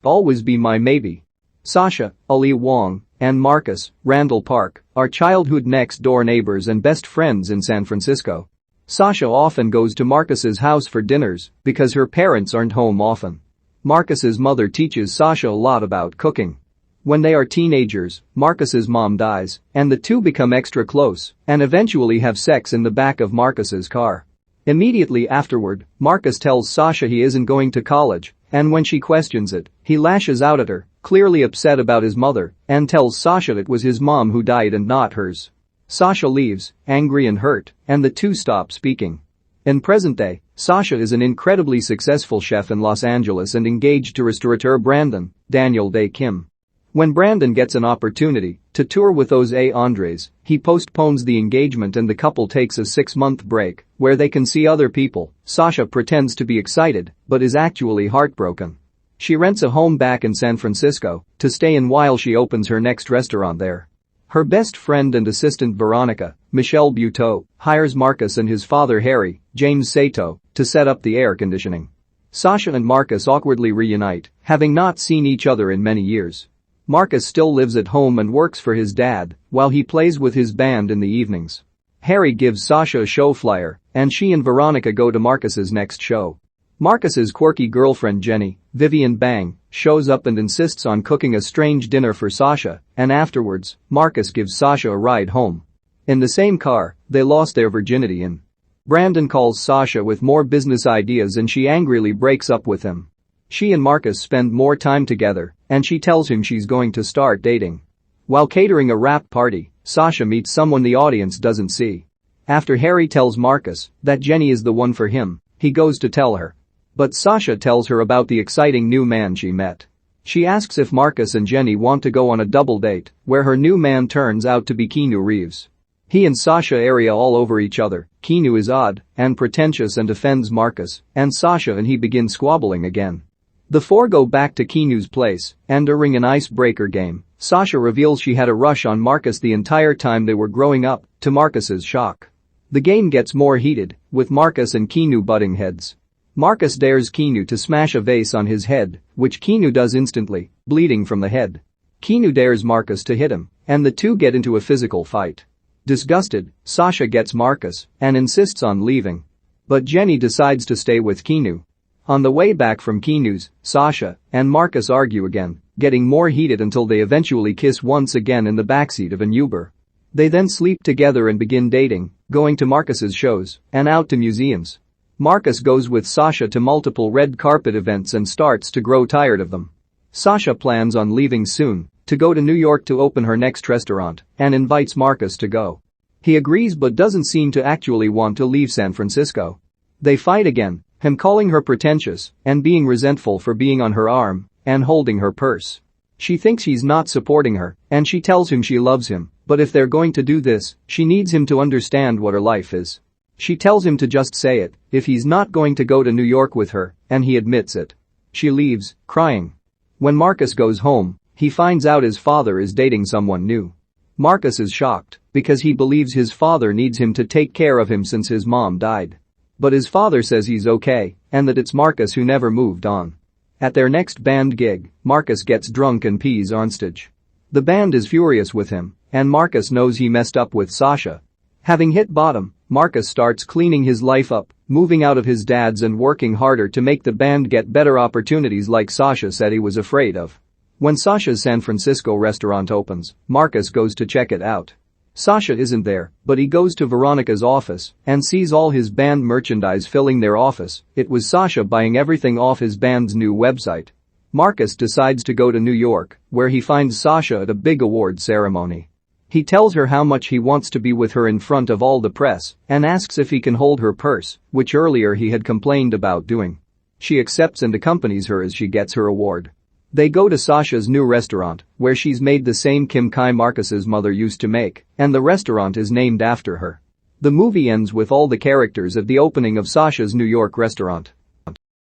Always Be My Maybe. Sasha, Ali Wong, and Marcus, Randall Park, are childhood next-door neighbors and best friends in San Francisco. Sasha often goes to Marcus's house for dinners because her parents aren't home often. Marcus's mother teaches Sasha a lot about cooking. When they are teenagers, Marcus's mom dies, and the two become extra close and eventually have sex in the back of Marcus's car. Immediately afterward, Marcus tells Sasha he isn't going to college, and when she questions it, he lashes out at her, clearly upset about his mother, and tells Sasha it was his mom who died and not hers. Sasha leaves, angry and hurt, and the two stop speaking. In present day, Sasha is an incredibly successful chef in Los Angeles and engaged to restaurateur Brandon, Daniel Day Kim. When Brandon gets an opportunity to tour with Jose Andres, he postpones the engagement and the couple takes a 6-month break where they can see other people. Sasha pretends to be excited but is actually heartbroken. She rents a home back in San Francisco to stay in while she opens her next restaurant there. Her best friend and assistant Veronica, Michelle Buteau, hires Marcus and his father Harry, James Sato, to set up the air conditioning. Sasha and Marcus awkwardly reunite, having not seen each other in many years. Marcus still lives at home and works for his dad while he plays with his band in the evenings. Harry gives Sasha a show flyer, and she and Veronica go to Marcus's next show. Marcus's quirky girlfriend Jenny, Vivian Bang, shows up and insists on cooking a strange dinner for Sasha, and afterwards, Marcus gives Sasha a ride home. In the same car, they lost their virginity in. Brandon calls Sasha with more business ideas and she angrily breaks up with him. She and Marcus spend more time together, and she tells him she's going to start dating. While catering a wrap party, Sasha meets someone the audience doesn't see. After Harry tells Marcus that Jenny is the one for him, he goes to tell her. But Sasha tells her about the exciting new man she met. She asks if Marcus and Jenny want to go on a double date, where her new man turns out to be Keanu Reeves. He and Sasha area all over each other. Keanu is odd and pretentious and offends Marcus, and Sasha and he begin squabbling again. The four go back to Keanu's place, and during an icebreaker game, Sasha reveals she had a rush on Marcus the entire time they were growing up, to Marcus's shock. The game gets more heated, with Marcus and Keanu butting heads. Marcus dares Keanu to smash a vase on his head, which Keanu does instantly, bleeding from the head. Keanu dares Marcus to hit him, and the two get into a physical fight. Disgusted, Sasha gets Marcus and insists on leaving. But Jenny decides to stay with Keanu. On the way back from Keanu's, Sasha and Marcus argue again, getting more heated until they eventually kiss once again in the backseat of an Uber. They then sleep together and begin dating, going to Marcus's shows and out to museums. Marcus goes with Sasha to multiple red carpet events and starts to grow tired of them. Sasha plans on leaving soon to go to New York to open her next restaurant and invites Marcus to go. He agrees but doesn't seem to actually want to leave San Francisco. They fight again, him calling her pretentious and being resentful for being on her arm and holding her purse. She thinks he's not supporting her, and she tells him she loves him, but if they're going to do this, she needs him to understand what her life is. She tells him to just say it if he's not going to go to New York with her, and he admits it. She leaves, crying. When Marcus goes home, he finds out his father is dating someone new. Marcus is shocked because he believes his father needs him to take care of him since his mom died. But his father says he's okay and that it's Marcus who never moved on. At their next band gig, Marcus gets drunk and pees on stage. The band is furious with him, and Marcus knows he messed up with Sasha. Having hit bottom, Marcus starts cleaning his life up, moving out of his dad's and working harder to make the band get better opportunities like Sasha said he was afraid of. When Sasha's San Francisco restaurant opens, Marcus goes to check it out. Sasha isn't there, but he goes to Veronica's office and sees all his band merchandise filling their office. It was Sasha buying everything off his band's new website. Marcus decides to go to New York, where he finds Sasha at a big award ceremony. He tells her how much he wants to be with her in front of all the press and asks if he can hold her purse, which earlier he had complained about doing. She accepts and accompanies her as she gets her award. They go to Sasha's new restaurant, where she's made the same Kim Kai Marcus's mother used to make, and the restaurant is named after her. The movie ends with all the characters at the opening of Sasha's New York restaurant.